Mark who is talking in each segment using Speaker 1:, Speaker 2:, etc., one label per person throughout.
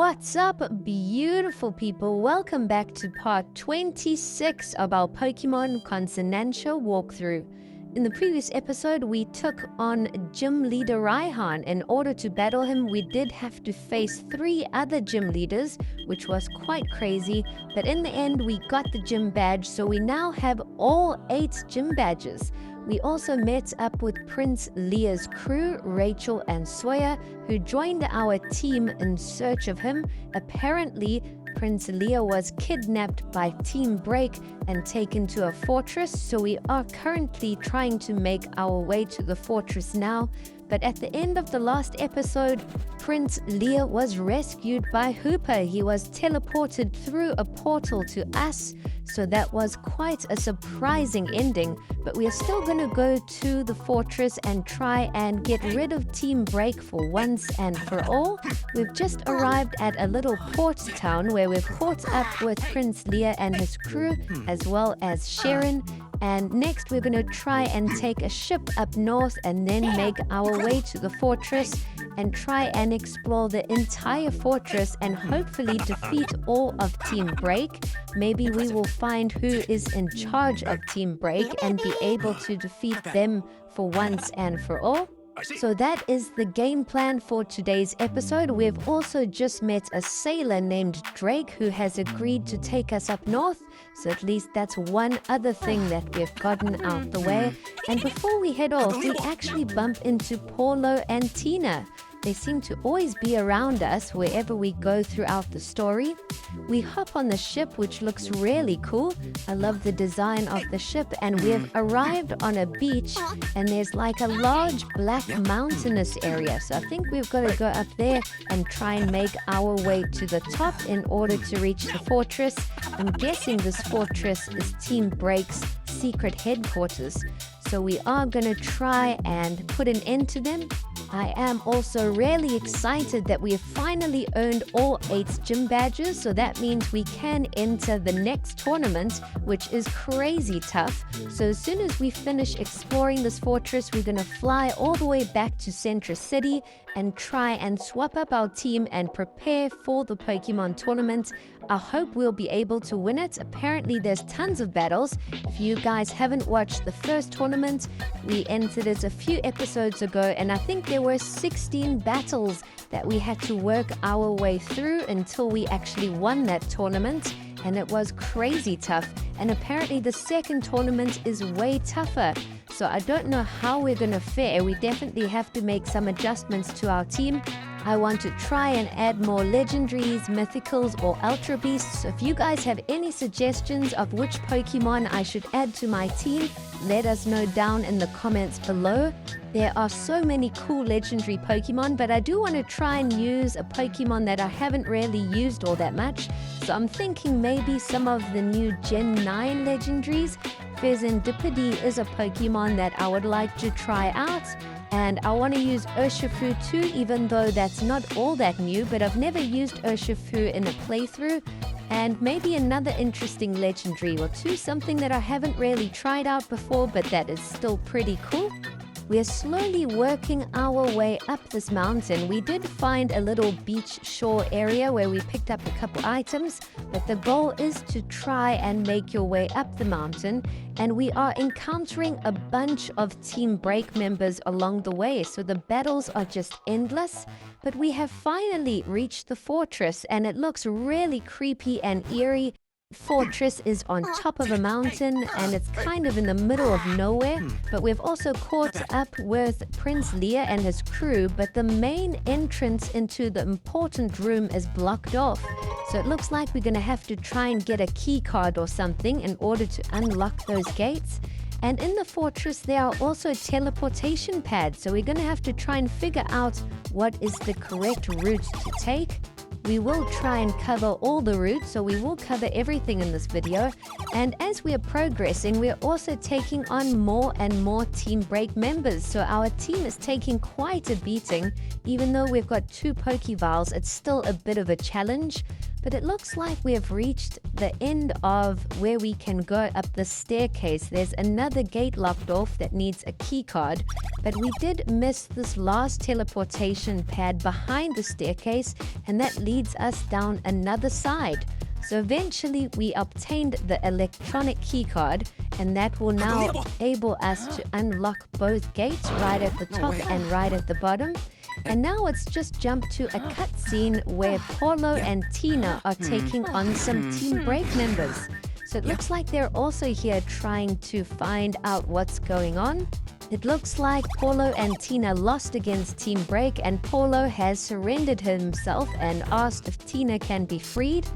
Speaker 1: What's up, beautiful people? Welcome back to part 26 of our Pokemon Consonancia walkthrough. In the previous episode, we took on Gym Leader Raihan. In order to battle him, we did have to face 3 other gym leaders, which was quite crazy, but in the end, we got the gym badge, so we now have all 8 gym badges. We also met up with Prince Leah's crew, Rachel and Sawyer, who joined our team in search of him. Apparently, Prince Leah was kidnapped by Team Break and taken to a fortress, so we are currently trying to make our way to the fortress now. But at the end of the last episode, Prince Leah was rescued by Hooper. He was teleported through a portal to us, so that was quite a surprising ending. But we are still going to go to the fortress and try and get rid of Team Break for once and for all. We've just arrived at a little port town where we've caught up with Prince Leah and his crew, as well as Sharon. And next we're going to try and take a ship up north and then make our way to the fortress and try and explore the entire fortress and hopefully defeat all of Team Break. Maybe we will find who is in charge of Team Break and be able to defeat them for once and for all. So that is the game plan for today's episode. We've also just met a sailor named Drake who has agreed to take us up north. So at least that's one other thing that we've gotten out the way. And before we head off, we actually bump into Paulo and Tina. They seem to always be around us wherever we go throughout the story. We hop on the ship, which looks really cool. I love the design of the ship, and we've arrived on a beach, and there's like a large black mountainous area. So I think we've got to go up there and try and make our way to the top in order to reach the fortress. I'm guessing this fortress is Team Break's secret headquarters. So we are going to try and put an end to them. I am also really excited that we have finally earned all 8 gym badges, so that means we can enter the next tournament, which is crazy tough. So as soon as we finish exploring this fortress, we're going to fly all the way back to Central City and try and swap up our team and prepare for the Pokemon tournament. I hope we'll be able to win it. Apparently there's tons of battles. If you guys haven't watched the first tournament, we entered it a few episodes ago, and I think there were 16 battles that we had to work our way through until we actually won that tournament, and it was crazy tough. And apparently the second tournament is way tougher. So I don't know how we're going to fare. We definitely have to make some adjustments to our team. I want to try and add more legendaries, mythicals, or ultra beasts. So if you guys have any suggestions of which Pokemon I should add to my team, let us know down in the comments below. There are so many cool legendary Pokemon, but I do want to try and use a Pokemon that I haven't really used all that much. So I'm thinking maybe some of the new Gen 9 legendaries. Fezandipiti is a Pokemon that I would like to try out. And I want to use Urshifu too, even though that's not all that new, but I've never used Urshifu in a playthrough. And maybe another interesting legendary or two, something that I haven't really tried out before, but that is still pretty cool. We are slowly working our way up this mountain. We did find a little beach shore area where we picked up a couple items, but the goal is to try and make your way up the mountain. And we are encountering a bunch of Team Break members along the way, so the battles are just endless. But we have finally reached the fortress, and it looks really creepy and eerie. Fortress is on top of a mountain, and it's kind of in the middle of nowhere. But we've also caught up with Prince Leah and his crew, but the main entrance into the important room is blocked off. So it looks like we're going to have to try and get a key card or something in order to unlock those gates. And in the fortress there are also teleportation pads, so we're going to have to try and figure out what is the correct route to take. We will try and cover all the routes, so we will cover everything in this video. And as we are progressing, we are also taking on more and more Team Break members. So our team is taking quite a beating. Even though we've got 2 Pokeballs, it's still a bit of a challenge. But it looks like we have reached the end of where we can go up the staircase. There's another gate locked off that needs a key card, but we did miss this last teleportation pad behind the staircase, and that leads us down another side. So eventually we obtained the electronic key card, and that will now enable us to unlock both gates, right at the top and right at the bottom. And now let's just jump to a cutscene where Paulo and Tina are taking on some Team Break members. So it looks like they're also here trying to find out what's going on. It looks like Paulo and Tina lost against Team Break, and Paulo has surrendered himself and asked if Tina can be freed.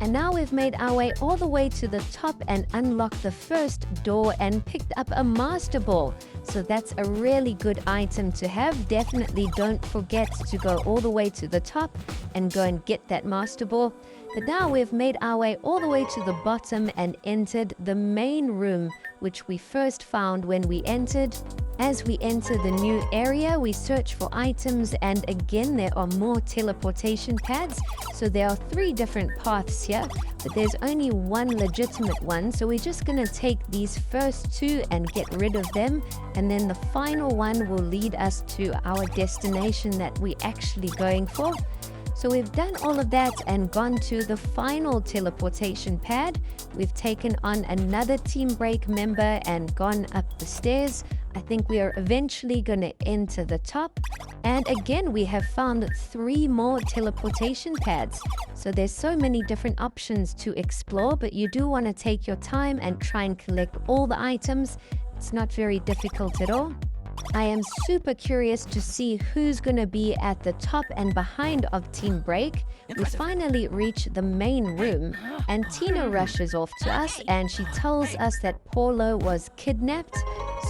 Speaker 1: And now we've made our way all the way to the top and unlocked the first door and picked up a Master Ball. So that's a really good item to have. Definitely don't forget to go all the way to the top and go and get that Master Ball. But now we've made our way all the way to the bottom and entered the main room, which we first found when we entered. As we enter the new area, we search for items, and again there are more teleportation pads. So there are 3 different paths here, but there's only one legitimate one. So we're just going to take these first 2 and get rid of them, and then the final one will lead us to our destination that we're actually going for. So we've done all of that and gone to the final teleportation pad. We've taken on another Team Break member and gone up the stairs. I think we are eventually going to enter the top. And again, we have found 3 more teleportation pads. So there's so many different options to explore, but you do want to take your time and try and collect all the items. It's not very difficult at all. I am super curious to see who's going to be at the top and behind of Team Break. We finally reach the main room, and Tina rushes off to us and she tells us that Paulo was kidnapped.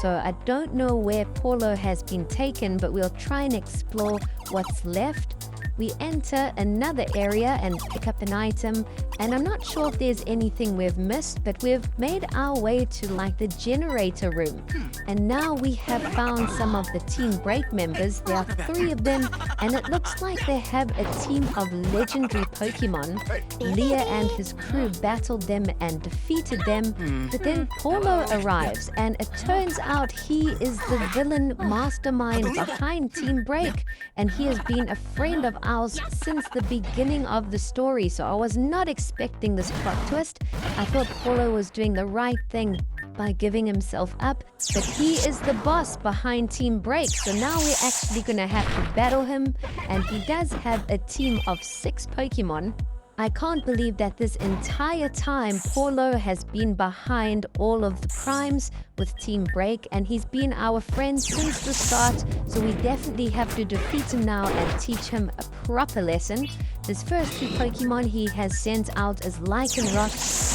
Speaker 1: So I don't know where Paulo has been taken, but we'll try and explore what's left. We enter another area and pick up an item, and I'm not sure if there's anything we've missed, but we've made our way to like the generator room. And now we have found some of the Team Break members. There are 3 of them, and it looks like they have a team of legendary Pokemon. Leah and his crew battled them and defeated them, but then Paulo arrives, and it turns out he is the villain mastermind behind Team Break, and he has been a friend of ours since the beginning of the story. So I was not expecting this plot twist. I thought Paulo was doing the right thing by giving himself up, but he is the boss behind Team Break. So now we're actually going to have to battle him, and he does have a team of 6 Pokemon. I can't believe that this entire time Paulo has been behind all of the crimes with Team Break, and he's been our friend since the start, so we definitely have to defeat him now and teach him a proper lesson. His first 2 Pokemon he has sent out as Lycanroc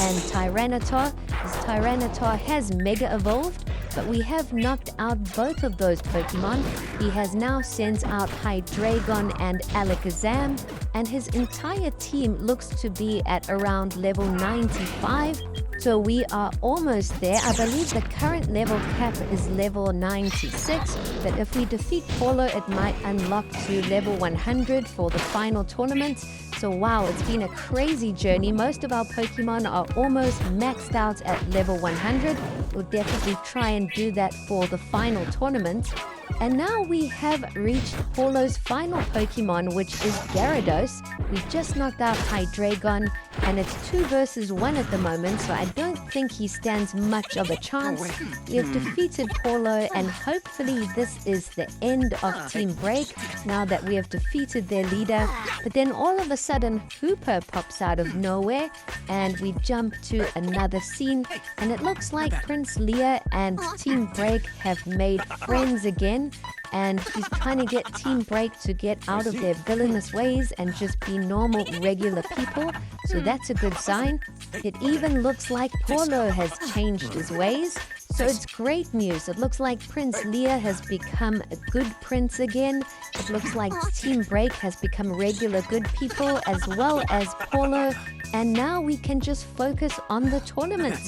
Speaker 1: and Tyranitar. His Tyranitar has Mega Evolved, but we have knocked out both of those Pokemon. He has now sent out Hydreigon and Alakazam, and his entire team looks to be at around level 95. So we are almost there. I believe the current level cap is level 96, but if we defeat Paulo, it might unlock to level 100 for the final tournament. So wow, it's been a crazy journey. Most of our Pokemon are almost maxed out at level 100. We'll definitely try and do that for the final tournament. And now we have reached Paulo's final Pokemon, which is Gyarados. We've just knocked out Hydreigon, and it's 2 versus 1 at the moment, so I don't think he stands much of a chance. We have defeated Paulo, and hopefully this is the end of Team Break, now that we have defeated their leader. But then all of a sudden, Hooper pops out of nowhere, and we jump to another scene, and it looks like Prince Leah and Team Break have made friends again. And he's trying to get Team Break to get out of their villainous ways and just be normal, regular people. So that's a good sign. It even looks like Paulo has changed his ways. So it's great news. It looks like Prince Leah has become a good prince again. It looks like Team Break has become regular good people, as well as Paulo. And now we can just focus on the tournament.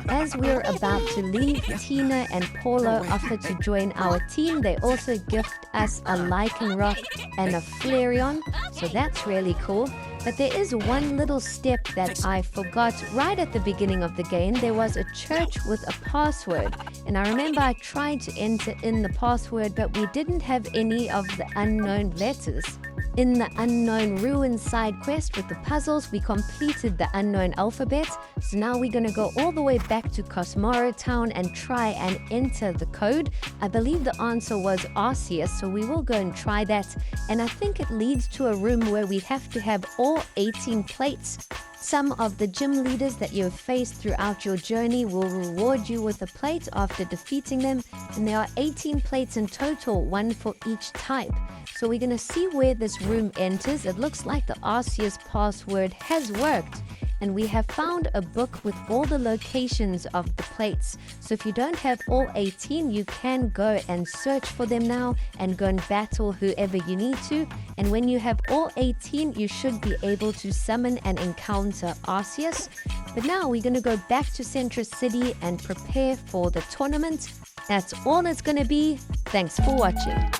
Speaker 1: As we're about to leave, Tina and Paulo offer to join our team. They also gift us a Lycanroc and a Flareon, so that's really cool. But there is one little step that I forgot right at the beginning of the game. There was a church with a password, and I remember I tried to enter in the password, but we didn't have any of the unknown letters. In the unknown ruins side quest with the puzzles, we completed the unknown alphabet. So now we're going to go all the way back to Cosmora Town and try and enter the code. I believe the answer was Arceus, so we will go and try that. And I think it leads to a room where we have to have all 18 plates. Some of the gym leaders that you have faced throughout your journey will reward you with a plate after defeating them, and there are 18 plates in total, one for each type. So we're going to see where this room enters. It looks like the Arceus password has worked, and we have found a book with all the locations of the plates. So if you don't have all 18, you can go and search for them now and go and battle whoever you need to. And when you have all 18, you should be able to summon and encounter Arceus. But now we're going to go back to Central City and prepare for the tournament. That's all it's going to be. Thanks for watching.